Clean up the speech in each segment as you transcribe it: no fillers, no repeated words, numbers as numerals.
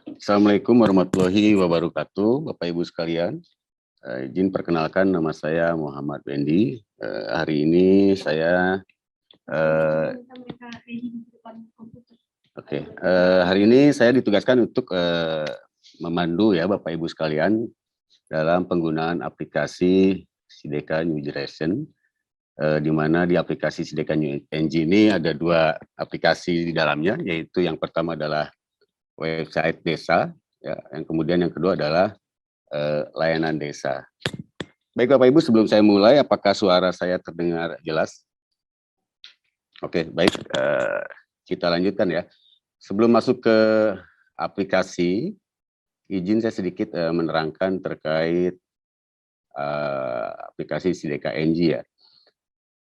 Assalamualaikum warahmatullahi wabarakatuh, Bapak Ibu sekalian. Izin perkenalkan, nama saya Muhammad Wendy. Hari ini saya hari ini saya ditugaskan untuk memandu ya Bapak Ibu sekalian dalam penggunaan aplikasi SIDEKA New Generation, di mana di aplikasi SIDEKA New Engine ini ada dua aplikasi di dalamnya, yaitu yang pertama adalah website desa, ya, yang kemudian yang kedua adalah layanan desa. Baik Bapak Ibu, sebelum saya mulai, apakah suara saya terdengar jelas? Oke, baik, kita lanjutkan ya. Sebelum masuk ke aplikasi, izin saya sedikit menerangkan terkait aplikasi SIDEKA NG ya,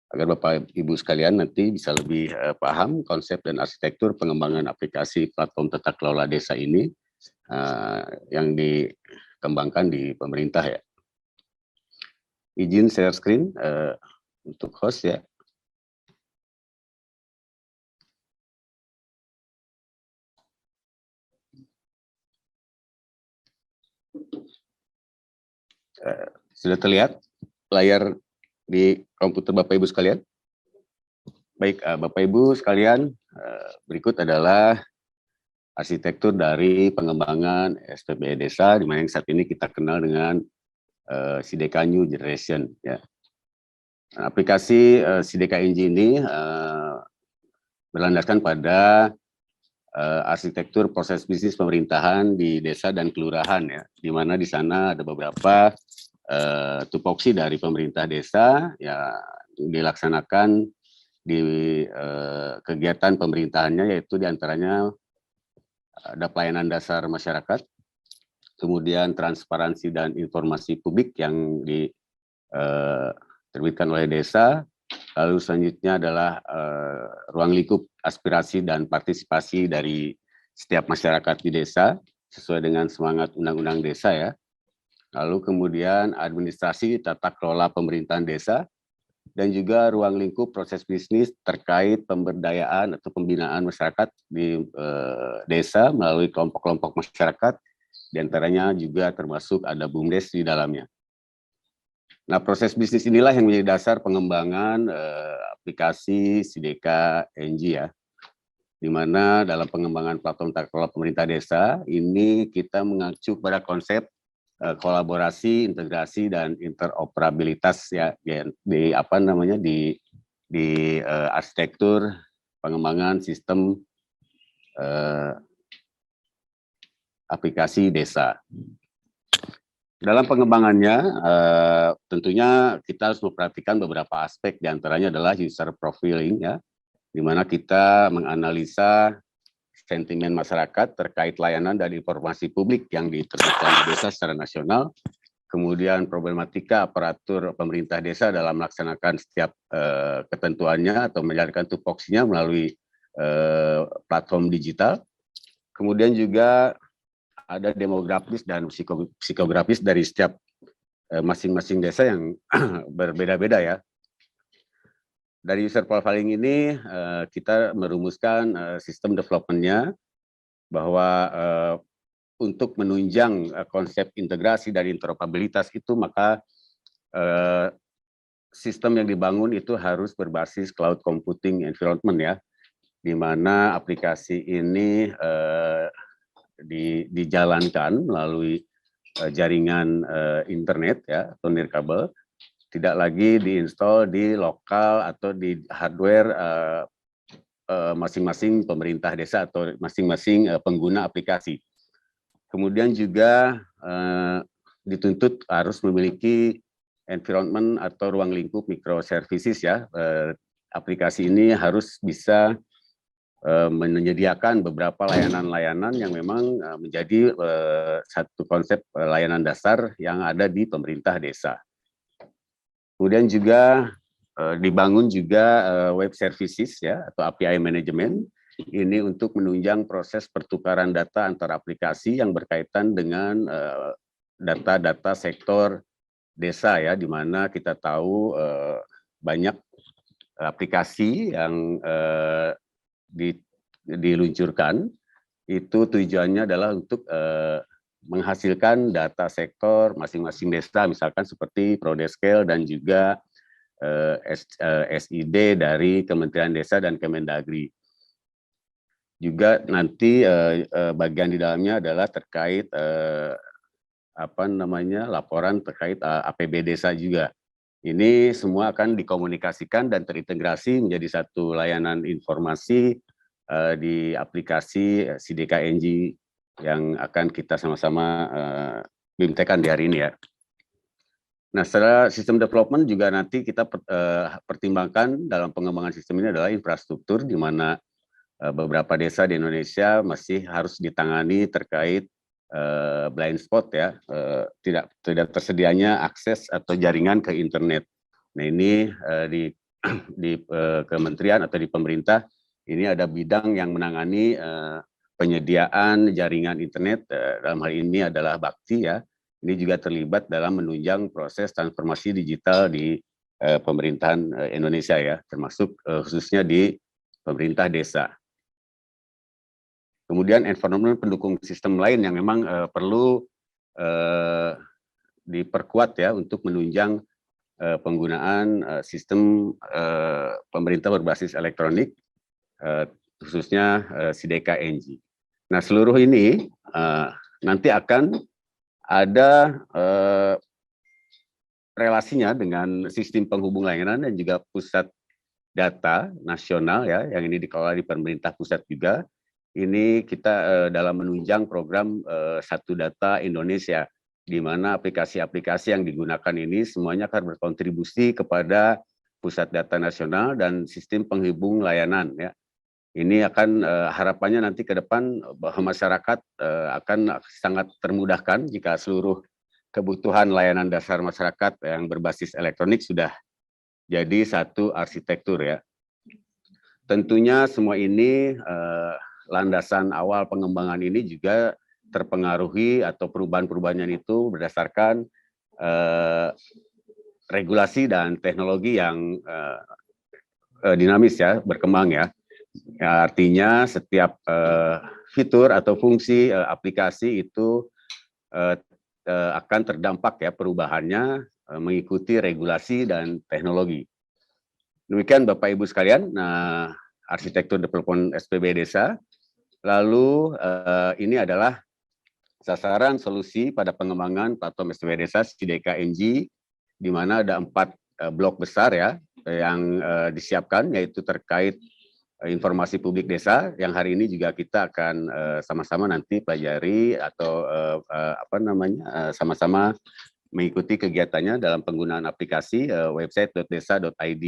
agar Bapak Ibu sekalian nanti bisa lebih paham konsep dan arsitektur pengembangan aplikasi platform tata kelola desa ini yang dikembangkan di pemerintah ya. Izin share screen untuk host ya. Sudah terlihat layar di komputer Bapak Ibu sekalian? Baik, Bapak Ibu sekalian, berikut adalah arsitektur dari pengembangan SPBE desa, di mana yang saat ini kita kenal dengan SIDEKA New Generation. Ya. Aplikasi SIDEKA Engine ini berlandaskan pada arsitektur proses bisnis pemerintahan di desa dan kelurahan ya, di mana di sana ada beberapa tupoksi dari pemerintah desa ya dilaksanakan di kegiatan pemerintahannya, yaitu diantaranya ada pelayanan dasar masyarakat, kemudian transparansi dan informasi publik yang diterbitkan oleh desa, lalu selanjutnya adalah ruang lingkup aspirasi dan partisipasi dari setiap masyarakat di desa sesuai dengan semangat Undang-Undang Desa ya. Lalu kemudian administrasi tata kelola pemerintahan desa, dan juga ruang lingkup proses bisnis terkait pemberdayaan atau pembinaan masyarakat di desa melalui kelompok-kelompok masyarakat, diantaranya juga termasuk ada BUMDes di dalamnya. Nah, proses bisnis inilah yang menjadi dasar pengembangan aplikasi SIDEKA NG ya, di mana dalam pengembangan platform tata kelola pemerintah desa ini kita mengacu pada konsep kolaborasi, integrasi dan interoperabilitas ya di arsitektur pengembangan sistem aplikasi desa. Dalam pengembangannya tentunya kita harus memperhatikan beberapa aspek, diantaranya adalah user profiling ya, di mana kita menganalisa sentimen masyarakat terkait layanan dan informasi publik yang diterbitkan di desa secara nasional, kemudian problematika aparatur pemerintah desa dalam melaksanakan setiap ketentuannya atau menjalankan tupoksinya melalui platform digital, kemudian juga ada demografis dan psikografis dari setiap masing-masing desa yang berbeda-beda ya. Dari user profiling ini kita merumuskan sistem development-nya bahwa untuk menunjang konsep integrasi dan interoperabilitas itu, maka sistem yang dibangun itu harus berbasis cloud computing environment ya, di mana aplikasi ini dijalankan melalui jaringan internet ya atau nirkabel, tidak lagi diinstal di lokal atau di hardware masing-masing pemerintah desa atau masing-masing pengguna aplikasi. Kemudian juga dituntut harus memiliki environment atau ruang lingkup microservices ya. Aplikasi ini harus bisa menyediakan beberapa layanan-layanan yang memang menjadi satu konsep layanan dasar yang ada di pemerintah desa. Kemudian juga dibangun juga web services ya atau API management, ini untuk menunjang proses pertukaran data antar aplikasi yang berkaitan dengan data-data sektor desa ya, di mana kita tahu banyak aplikasi yang diluncurkan Itu tujuannya adalah untuk menghasilkan data sektor masing-masing desa, misalkan seperti Prodeskel dan juga SID dari Kementerian Desa dan Kemendagri. Juga nanti bagian di dalamnya adalah terkait laporan terkait APB desa juga. Ini semua akan dikomunikasikan dan terintegrasi menjadi satu layanan informasi di aplikasi SIDK-NG yang akan kita sama-sama bimtekan di hari ini ya. Nah, secara sistem development juga nanti kita pertimbangkan dalam pengembangan sistem ini adalah infrastruktur, di mana beberapa desa di Indonesia masih harus ditangani terkait blind spot ya, tidak tersedianya akses atau jaringan ke internet. Nah ini di kementerian atau di pemerintah ini ada bidang yang menangani penyediaan jaringan internet, dalam hal ini adalah Bakti ya. Ini juga terlibat dalam menunjang proses transformasi digital di pemerintahan Indonesia ya, termasuk khususnya di pemerintah desa. Kemudian environment pendukung sistem lain yang memang perlu diperkuat ya untuk menunjang penggunaan sistem pemerintah berbasis elektronik, khususnya SIDK-NG. Nah, seluruh ini nanti akan ada relasinya dengan sistem penghubung layanan dan juga pusat data nasional ya, yang ini dikelola di pemerintah pusat juga. Ini kita dalam menunjang program Satu Data Indonesia, di mana aplikasi-aplikasi yang digunakan ini semuanya akan berkontribusi kepada pusat data nasional dan sistem penghubung layanan ya. Ini akan harapannya nanti ke depan bahwa masyarakat akan sangat termudahkan jika seluruh kebutuhan layanan dasar masyarakat yang berbasis elektronik sudah jadi satu arsitektur ya. Tentunya semua ini landasan awal pengembangan ini juga terpengaruhi atau perubahan-perubahan itu berdasarkan regulasi dan teknologi yang dinamis ya, berkembang ya. Artinya setiap fitur atau fungsi aplikasi itu akan terdampak ya perubahannya mengikuti regulasi dan teknologi. Demikian Bapak Ibu sekalian, nah arsitektur development SPB desa. Lalu ini adalah sasaran solusi pada pengembangan platform SPB desa SIDK-NG, di mana ada 4 blok besar ya yang disiapkan, yaitu terkait informasi publik desa, yang hari ini juga kita akan sama-sama nanti pelajari atau sama-sama mengikuti kegiatannya dalam penggunaan aplikasi website.desa.id.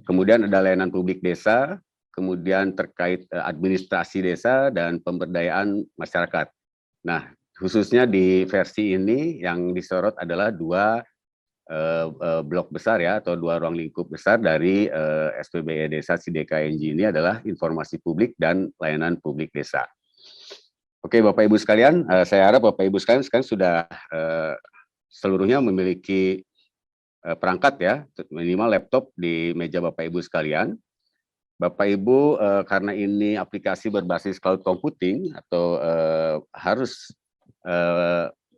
Kemudian ada layanan publik desa, kemudian terkait administrasi desa dan pemberdayaan masyarakat. Nah, khususnya di versi ini yang disorot adalah 2 blok besar ya, atau 2 ruang lingkup besar dari SPB Desa SIDK-NG ini adalah informasi publik dan layanan publik desa. Oke, Bapak Ibu sekalian, saya harap Bapak Ibu sekalian sekarang sudah seluruhnya memiliki perangkat ya, minimal laptop di meja Bapak Ibu sekalian. Bapak Ibu, karena ini aplikasi berbasis cloud computing atau harus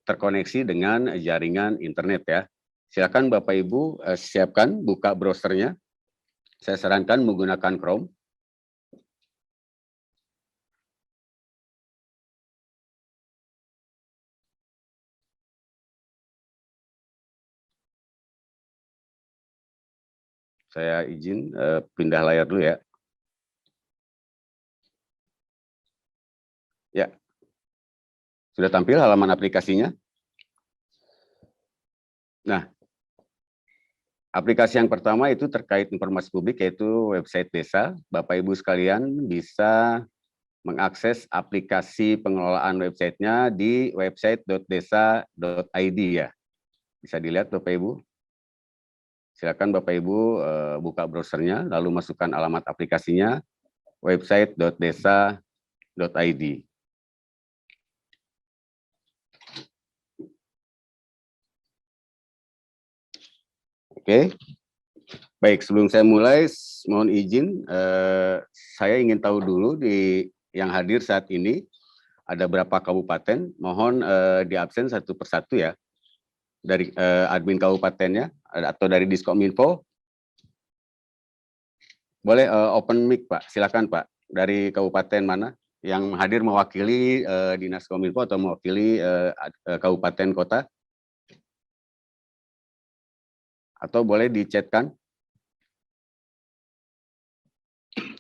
terkoneksi dengan jaringan internet ya. Silakan Bapak Ibu siapkan, buka browsernya. Saya sarankan menggunakan Chrome. Saya izin pindah layar dulu ya. Ya, sudah tampil halaman aplikasinya. Nah, aplikasi yang pertama itu terkait informasi publik, yaitu website desa. Bapak Ibu sekalian bisa mengakses aplikasi pengelolaan websitenya di website.desa.id ya. Bisa dilihat Bapak Ibu. Silakan Bapak Ibu buka browsernya, lalu masukkan alamat aplikasinya website.desa.id. Oke, baik, sebelum saya mulai, mohon izin, saya ingin tahu dulu di yang hadir saat ini, ada berapa kabupaten, mohon di absen satu persatu ya, dari admin kabupatennya atau dari Diskominfo. Boleh open mic Pak, silakan Pak, dari kabupaten mana yang hadir mewakili Dinas Kominfo atau mewakili kabupaten kota, atau boleh dichatkan.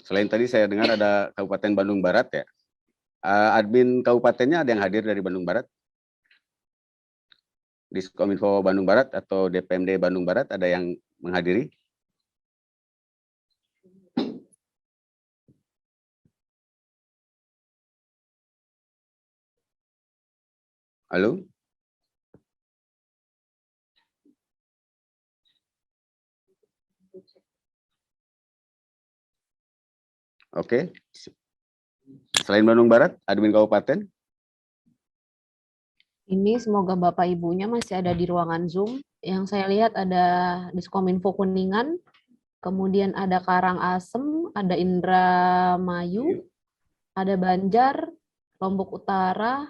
Selain tadi saya dengar ada Kabupaten Bandung Barat ya. Admin kabupatennya ada yang hadir dari Bandung Barat? Diskominfo Bandung Barat atau DPMD Bandung Barat ada yang menghadiri? Halo? Oke. Selain Bandung Barat, admin kabupaten? Ini semoga Bapak Ibunya masih ada di ruangan Zoom. Yang saya lihat ada Diskominfo Kuningan, kemudian ada Karangasem, ada Indramayu, ada Banjar, Lombok Utara,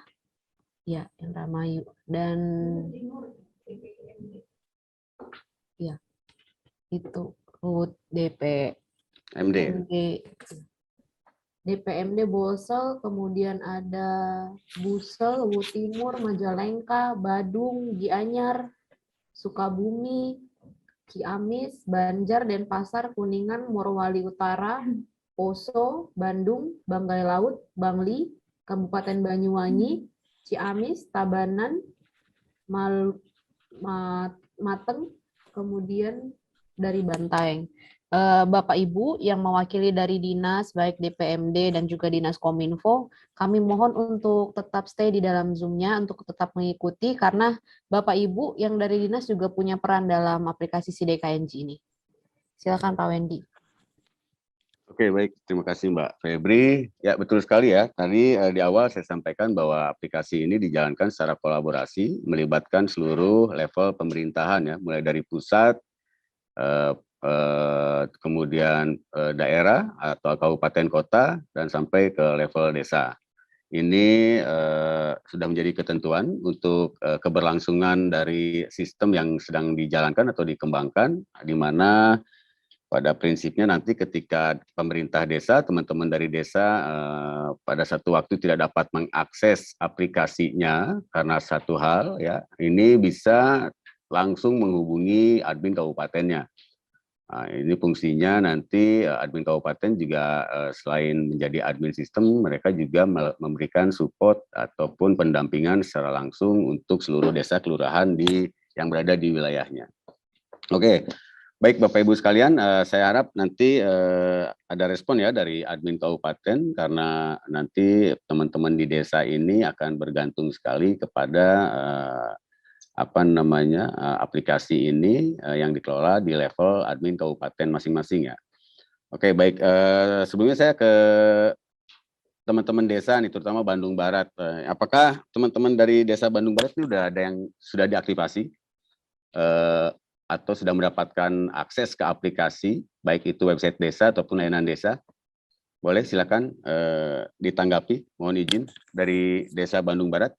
ya Indramayu, dan ya itu RUT DPMD. DPMD Bolsel, kemudian ada Busel, Luwu Timur, Majalengka, Badung, Gianyar, Sukabumi, Ciamis, Banjar, Denpasar, Kuningan, Morowali Utara, Poso, Bandung, Banggai Laut, Bangli, Kabupaten Banyuwangi, Ciamis, Tabanan, Mateng, kemudian dari Bantaeng. Bapak Ibu yang mewakili dari dinas, baik DPMD dan juga Dinas Kominfo, kami mohon untuk tetap stay di dalam Zoom-nya, untuk tetap mengikuti, karena Bapak Ibu yang dari dinas juga punya peran dalam aplikasi SIDKNG ini. Silakan Pak Wendy. Oke, baik. Terima kasih Mbak Febri. Ya, betul sekali ya. Tadi di awal saya sampaikan bahwa aplikasi ini dijalankan secara kolaborasi, melibatkan seluruh level pemerintahan ya, mulai dari pusat, kemudian daerah atau kabupaten kota, dan sampai ke level desa. Ini sudah menjadi ketentuan untuk keberlangsungan dari sistem yang sedang dijalankan atau dikembangkan, di mana pada prinsipnya nanti ketika pemerintah desa, teman-teman dari desa pada satu waktu tidak dapat mengakses aplikasinya karena satu hal ya, ini bisa langsung menghubungi admin kabupatennya. Nah, ini fungsinya nanti admin kabupaten juga selain menjadi admin sistem, mereka juga memberikan support ataupun pendampingan secara langsung untuk seluruh desa kelurahan yang berada di wilayahnya. Oke, baik Bapak Ibu sekalian, saya harap nanti ada respon ya dari admin kabupaten, karena nanti teman-teman di desa ini akan bergantung sekali kepada aplikasi ini yang dikelola di level admin kabupaten masing-masing ya. Oke, baik. Sebelumnya saya ke teman-teman desa nih, terutama Bandung Barat. Apakah teman-teman dari desa Bandung Barat ini udah ada yang sudah diaktifasi atau sudah mendapatkan akses ke aplikasi, baik itu website desa ataupun layanan desa? Boleh, silakan ditanggapi. Mohon izin dari desa Bandung Barat.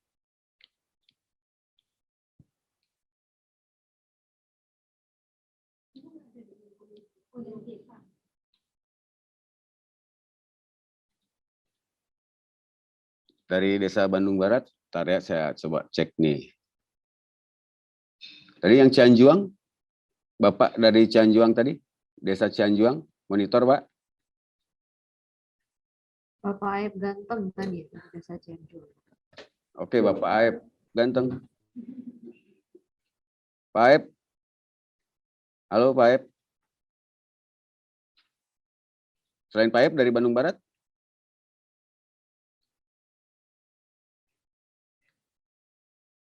Dari desa Bandung Barat, ntar ya saya coba cek nih. Tadi yang Cianjuang, Bapak dari Cianjuang tadi, desa Cianjuang, monitor Pak. Bapak Aib Ganteng tadi, desa Cianjuang. Oke, Bapak Aib Ganteng. Pak Aib. Halo Pak Aib. Selain Pak Aib dari Bandung Barat?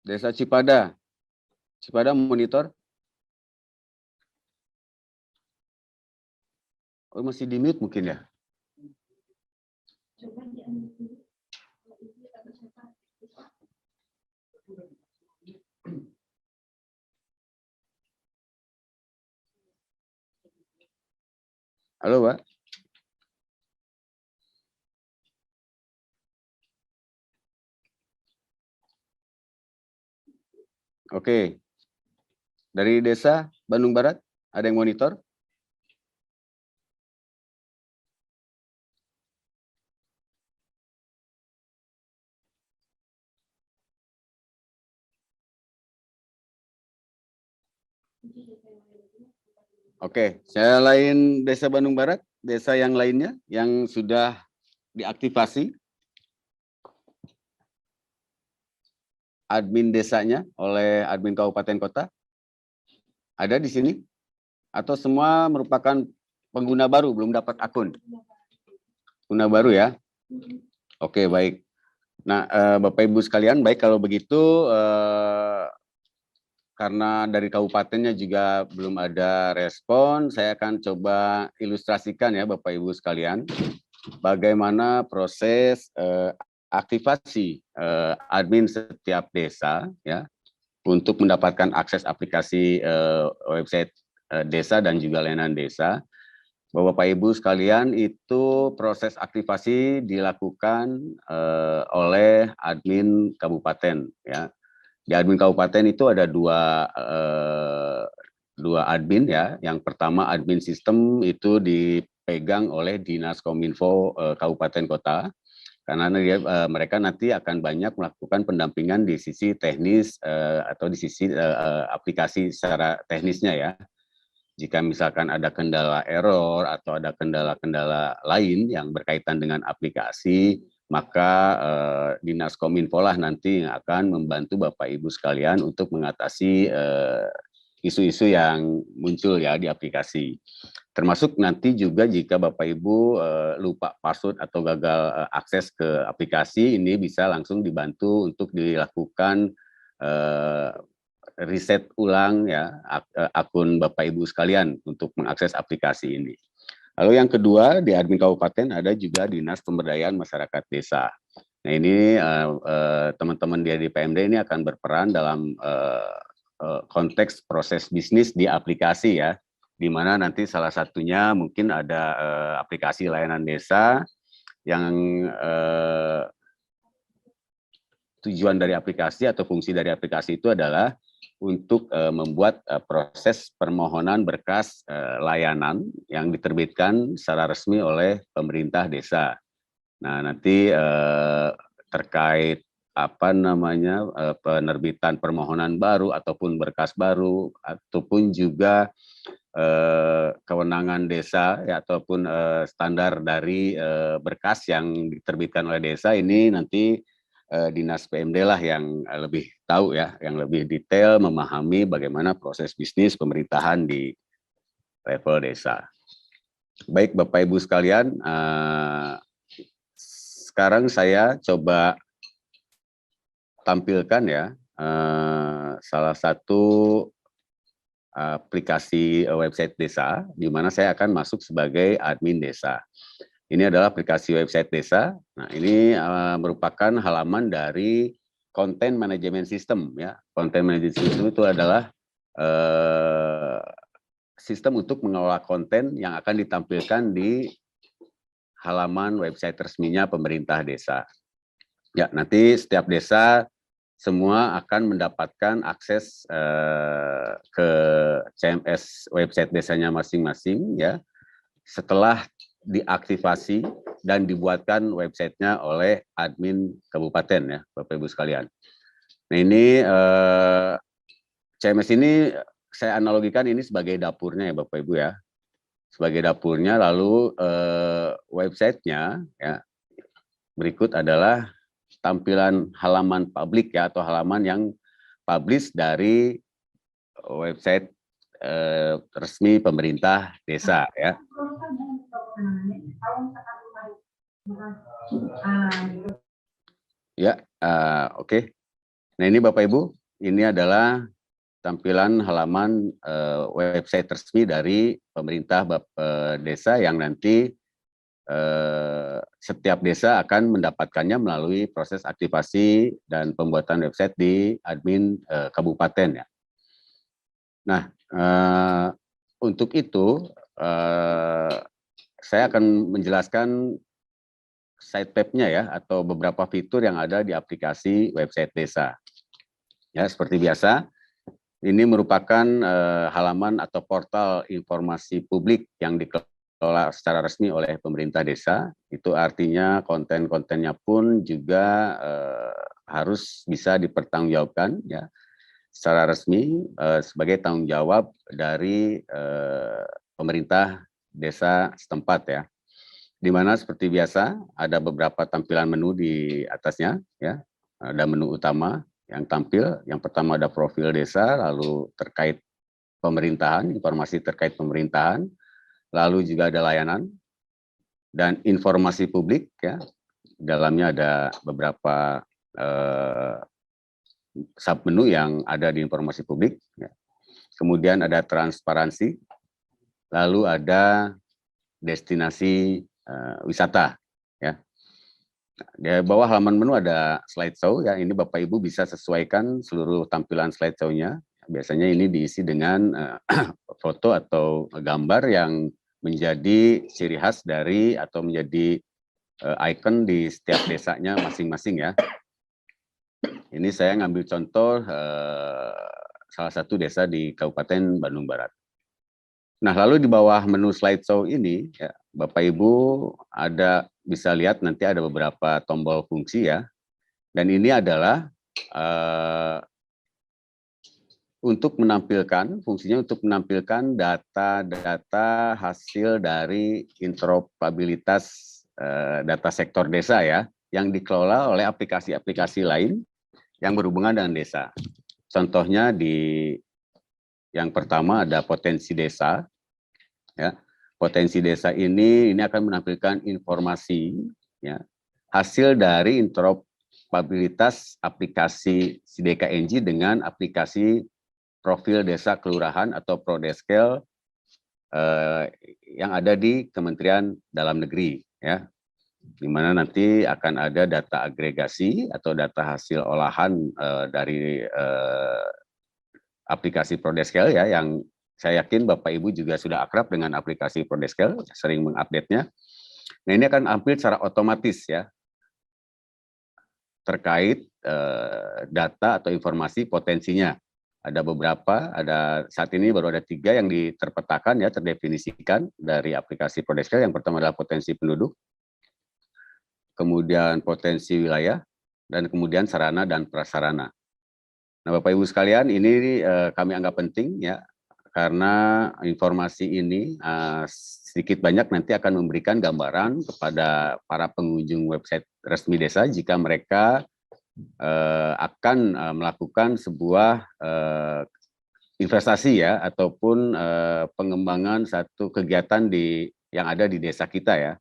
Desa Cipada. Cipada monitor. Oh, masih di mute mungkin ya? Halo Pak. Oke. Dari Desa Bandung Barat, ada yang monitor? Oke, saya lain Desa Bandung Barat, desa yang lainnya yang sudah diaktifasi admin desanya oleh admin kabupaten kota. Ada di sini? Atau semua merupakan pengguna baru, belum dapat akun? Pengguna baru ya? Oke, baik. Nah, Bapak Ibu sekalian, baik kalau begitu, karena dari kabupatennya juga belum ada respon, saya akan coba ilustrasikan ya Bapak Ibu sekalian, bagaimana proses aktivasi admin setiap desa ya untuk mendapatkan akses aplikasi website desa dan juga layanan desa. Bapak Ibu sekalian, itu proses aktivasi dilakukan oleh admin kabupaten ya. Di admin kabupaten itu ada dua admin ya. Yang pertama admin sistem itu dipegang oleh Dinas Kominfo Kabupaten Kota, karena mereka nanti akan banyak melakukan pendampingan di sisi teknis atau di sisi aplikasi secara teknisnya ya. Jika misalkan ada kendala error atau ada kendala-kendala lain yang berkaitan dengan aplikasi, maka Dinas Kominfo lah nanti yang akan membantu Bapak Ibu sekalian untuk mengatasi isu-isu yang muncul ya di aplikasi. Termasuk nanti juga jika Bapak Ibu lupa password atau gagal akses ke aplikasi, ini bisa langsung dibantu untuk dilakukan riset ulang ya akun Bapak Ibu sekalian untuk mengakses aplikasi ini. Lalu yang kedua, di admin kabupaten ada juga Dinas Pemberdayaan Masyarakat Desa. Nah ini teman-teman di PMD ini akan berperan dalam konteks proses bisnis di aplikasi ya, di mana nanti salah satunya mungkin ada aplikasi layanan desa yang tujuan dari aplikasi atau fungsi dari aplikasi itu adalah untuk membuat proses permohonan berkas layanan yang diterbitkan secara resmi oleh pemerintah desa. Nah, nanti terkait penerbitan permohonan baru ataupun berkas baru ataupun juga kewenangan desa ya, ataupun standar dari berkas yang diterbitkan oleh desa ini nanti Dinas PMD lah yang lebih tahu ya, yang lebih detail memahami bagaimana proses bisnis pemerintahan di level desa. Baik Bapak Ibu sekalian, sekarang saya coba tampilkan ya salah satu aplikasi website desa, di mana saya akan masuk sebagai admin desa. Ini adalah aplikasi website desa. Nah, ini merupakan halaman dari content management system ya. Content management system itu adalah sistem untuk mengelola konten yang akan ditampilkan di halaman website resminya pemerintah desa. Ya, nanti setiap desa semua akan mendapatkan akses ke CMS website desanya masing-masing ya. Setelah diaktifasi dan dibuatkan websitenya oleh admin kabupaten ya, Bapak Ibu sekalian. Nah ini CMS ini saya analogikan ini sebagai dapurnya ya Bapak Ibu ya, sebagai dapurnya. Lalu websitenya ya berikut adalah tampilan halaman publik ya, atau halaman yang publish dari website resmi pemerintah desa ya. Ya, oke. Nah ini Bapak Ibu, ini adalah tampilan halaman website resmi dari pemerintah desa yang nanti setiap desa akan mendapatkannya melalui proses aktivasi dan pembuatan website di admin kabupaten ya. Nah, untuk itu saya akan menjelaskan side tab-nya ya, atau beberapa fitur yang ada di aplikasi website desa. Ya, seperti biasa, Ini merupakan halaman atau portal informasi publik yang dikelola secara resmi oleh pemerintah desa. Itu artinya konten-kontennya pun juga harus bisa dipertanggungjawabkan ya secara resmi sebagai tanggung jawab dari pemerintah desa setempat ya. Di mana seperti biasa ada beberapa tampilan menu di atasnya ya. Ada menu utama yang tampil. Yang pertama ada profil desa, lalu terkait pemerintahan, informasi terkait pemerintahan, lalu juga ada layanan dan informasi publik ya. Dalamnya ada beberapa submenu yang ada di informasi publik ya. Kemudian ada transparansi, lalu ada destinasi wisata ya. Di bawah halaman menu ada slideshow ya. Ini Bapak Ibu bisa sesuaikan seluruh tampilan slideshow-nya. Biasanya ini diisi dengan foto atau gambar yang menjadi ciri khas dari atau menjadi icon di setiap desanya masing-masing ya. Ini saya ngambil contoh salah satu desa di Kabupaten Bandung Barat. Nah, lalu di bawah menu slideshow ini, ya, Bapak Ibu bisa lihat nanti ada beberapa tombol fungsi ya. Dan ini adalah fungsinya untuk menampilkan data-data hasil dari interoperabilitas data sektor desa ya, yang dikelola oleh aplikasi-aplikasi lain yang berhubungan dengan desa. Contohnya yang pertama ada potensi desa. Ya, potensi desa ini akan menampilkan informasi ya, hasil dari interoperabilitas aplikasi SIDK-NG dengan aplikasi profil desa kelurahan atau Prodeskel yang ada di Kementerian Dalam Negeri ya. Di mana nanti akan ada data agregasi atau data hasil olahan dari aplikasi Prodeskel ya, yang saya yakin Bapak Ibu juga sudah akrab dengan aplikasi Prodeskel, sering mengupdate-nya. Nah, ini akan tampil secara otomatis ya, terkait data atau informasi potensinya. Ada beberapa, saat ini baru ada 3 yang terpetakan ya, terdefinisikan dari aplikasi Prodeskel. Yang pertama adalah potensi penduduk, kemudian potensi wilayah, dan kemudian sarana dan prasarana. Nah, Bapak Ibu sekalian, ini kami anggap penting ya, karena informasi ini sedikit banyak nanti akan memberikan gambaran kepada para pengunjung website resmi desa jika mereka akan melakukan sebuah investasi ya, ataupun pengembangan satu kegiatan yang ada di desa kita ya.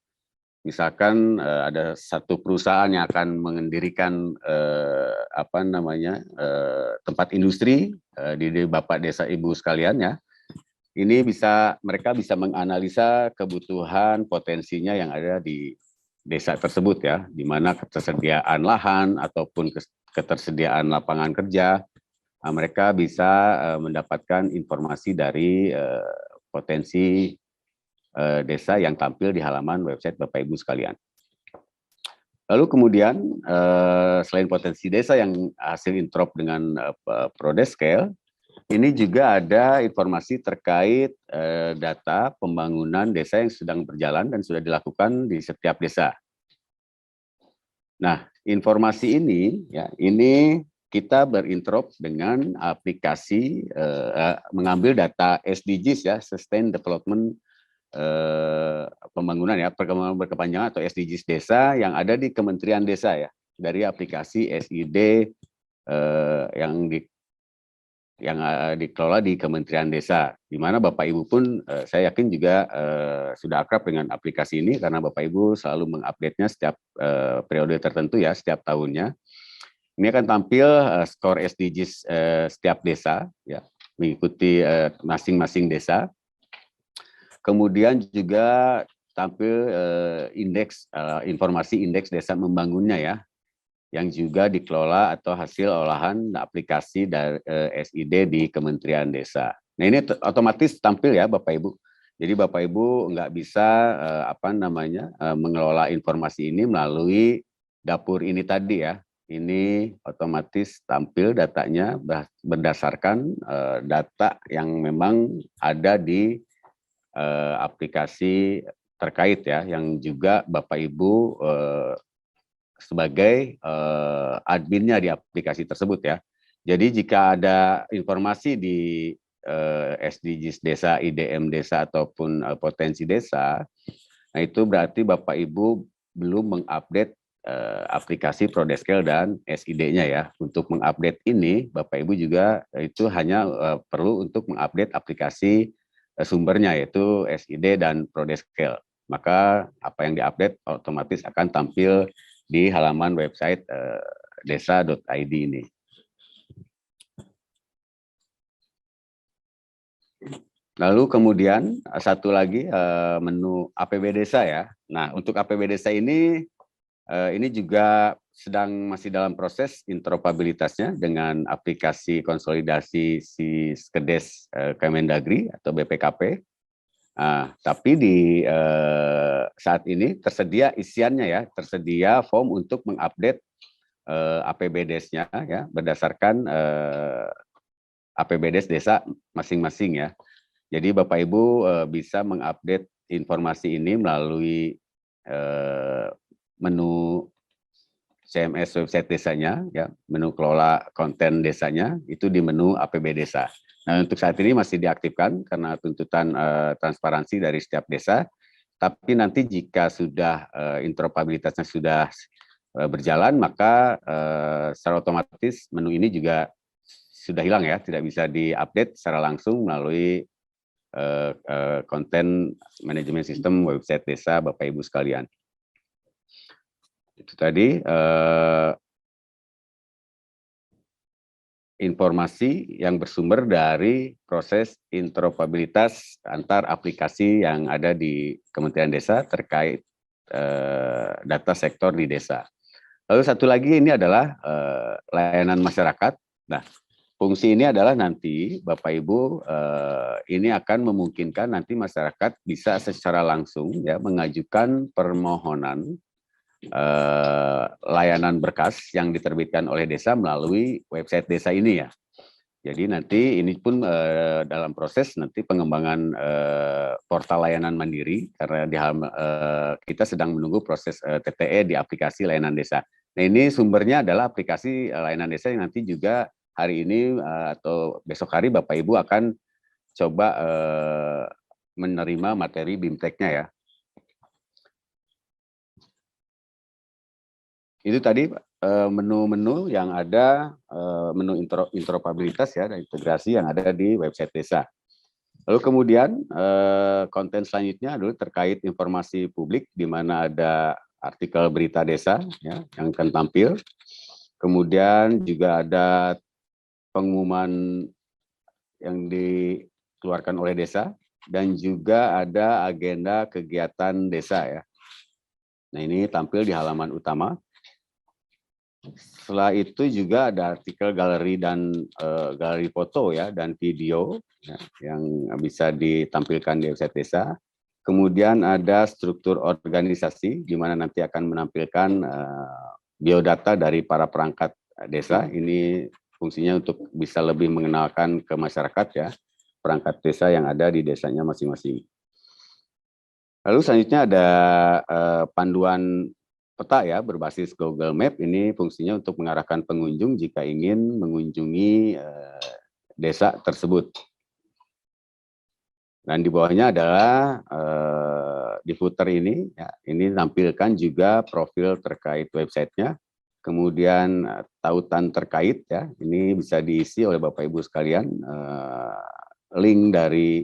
Misalkan ada satu perusahaan yang akan mendirikan tempat industri di Bapak Desa Ibu sekalian ya. Ini mereka bisa menganalisa kebutuhan potensinya yang ada di desa tersebut ya, di mana ketersediaan lahan ataupun ketersediaan lapangan kerja, mereka bisa mendapatkan informasi dari potensi desa yang tampil di halaman website Bapak Ibu sekalian. Lalu kemudian selain potensi desa yang hasil interop dengan Prodeskel, ini juga ada informasi terkait data pembangunan desa yang sedang berjalan dan sudah dilakukan di setiap desa. Nah, informasi ini ya, ini kita berinterop dengan aplikasi mengambil data SDGs ya, Sustainable Development pembangunan ya, perkembangan berkepanjangan atau SDGs desa yang ada di Kementerian Desa ya, dari aplikasi SID yang dikelola di Kementerian Desa, di mana Bapak Ibu pun saya yakin juga sudah akrab dengan aplikasi ini karena Bapak Ibu selalu mengupdate-nya setiap periode tertentu ya, setiap tahunnya. Ini akan tampil skor SDGs setiap desa ya, mengikuti masing-masing desa. Kemudian juga tampil informasi indeks desa membangunnya ya, yang juga dikelola atau hasil olahan aplikasi dari SID di Kementerian Desa. Nah, ini otomatis tampil ya Bapak Ibu. Jadi Bapak Ibu nggak bisa mengelola informasi ini melalui dapur ini tadi ya. ini otomatis tampil datanya berdasarkan data yang memang ada di aplikasi terkait ya, yang juga Bapak Ibu sebagai adminnya di aplikasi tersebut ya. Jadi jika ada informasi di SDGs desa, IDM desa ataupun potensi desa, nah itu berarti Bapak Ibu belum mengupdate aplikasi Prodeskel dan SID-nya ya. Untuk mengupdate ini, Bapak Ibu juga itu hanya perlu untuk mengupdate aplikasi sumbernya yaitu SID dan Prodeskel. Maka apa yang diupdate otomatis akan tampil di halaman website desa.id ini. Lalu kemudian satu lagi menu APB Desa ya. Nah untuk APB Desa ini juga masih dalam proses interoperabilitasnya dengan aplikasi konsolidasi si Skedes Kemendagri atau BPKP. Tapi di saat ini tersedia isiannya ya, tersedia form untuk mengupdate APBDes-nya ya berdasarkan APBDes desa masing-masing ya. Jadi Bapak Ibu bisa mengupdate informasi ini melalui menu CMS website desanya ya, menu kelola konten desanya itu di menu APB Desa. Nah, untuk saat ini masih diaktifkan karena tuntutan transparansi dari setiap desa. Tapi nanti jika sudah interoperabilitasnya sudah berjalan, maka secara otomatis menu ini juga sudah hilang ya, tidak bisa diupdate secara langsung melalui konten manajemen sistem website desa Bapak Ibu sekalian. Itu tadi informasi yang bersumber dari proses interoperabilitas antar aplikasi yang ada di Kementerian Desa terkait data sektor di desa. Lalu satu lagi ini adalah layanan masyarakat. Nah, fungsi ini adalah nanti Bapak Ibu ini akan memungkinkan nanti masyarakat bisa secara langsung ya mengajukan permohonan layanan berkas yang diterbitkan oleh desa melalui website desa ini ya. Jadi nanti ini pun dalam proses nanti pengembangan portal layanan mandiri karena kita sedang menunggu proses TTE di aplikasi layanan desa. Nah ini sumbernya adalah aplikasi layanan desa yang nanti juga hari ini atau besok hari Bapak Ibu akan coba menerima materi BIMTEK-nya ya. Itu tadi menu-menu yang ada, menu interoperabilitas ya dan integrasi yang ada di website desa. Lalu kemudian konten selanjutnya adalah terkait informasi publik di mana ada artikel berita desa ya, yang akan tampil. Kemudian juga ada pengumuman yang dikeluarkan oleh desa dan juga ada agenda kegiatan desa ya. Nah ini tampil di halaman utama. Setelah itu juga ada artikel galeri dan galeri foto ya dan video ya, yang bisa ditampilkan di website desa. Kemudian ada struktur organisasi di mana nanti akan menampilkan biodata dari para perangkat desa. Ini fungsinya untuk bisa lebih mengenalkan ke masyarakat ya perangkat desa yang ada di desanya masing-masing. Lalu selanjutnya ada panduan peta ya berbasis Google Map. Ini fungsinya untuk mengarahkan pengunjung jika ingin mengunjungi desa tersebut. Dan di bawahnya adalah di footer ini, ya, ini tampilkan juga profil terkait websitenya. Kemudian tautan terkait ya, ini bisa diisi oleh Bapak Ibu sekalian. Link dari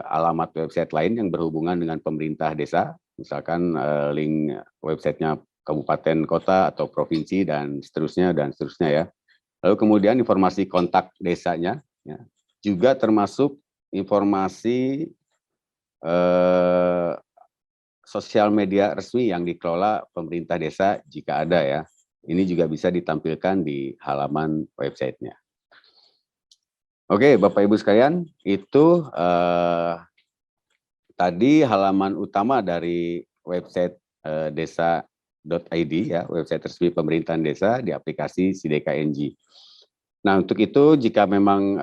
alamat website lain yang berhubungan dengan pemerintah desa. Misalkan link websitenya kabupaten, kota, atau provinsi, dan seterusnya ya. Lalu kemudian informasi kontak desanya, ya, juga termasuk informasi sosial media resmi yang dikelola pemerintah desa jika ada ya. Ini juga bisa ditampilkan di halaman websitenya. Oke, Bapak Ibu sekalian, itu tadi halaman utama dari website desa ya, website resmi pemerintahan desa di aplikasi SIDKNG. Nah, untuk itu jika memang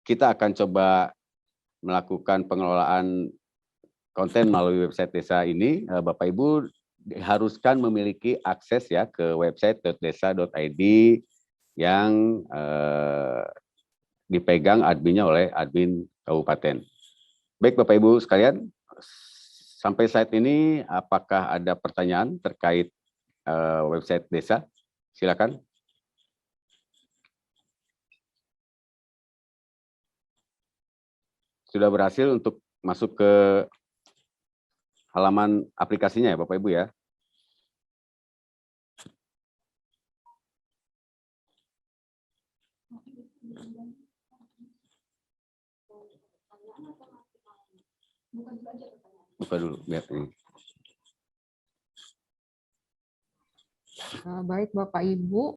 kita akan coba melakukan pengelolaan konten melalui website desa ini, Bapak Ibu diharuskan memiliki akses ya ke website desa.id yang dipegang adminnya oleh admin kabupaten. Baik Bapak Ibu sekalian, sampai saat ini apakah ada pertanyaan terkait website desa? Silakan. Sudah berhasil untuk masuk ke halaman aplikasinya ya Bapak Ibu ya? Buka dulu, biar ini. Baik Bapak Ibu,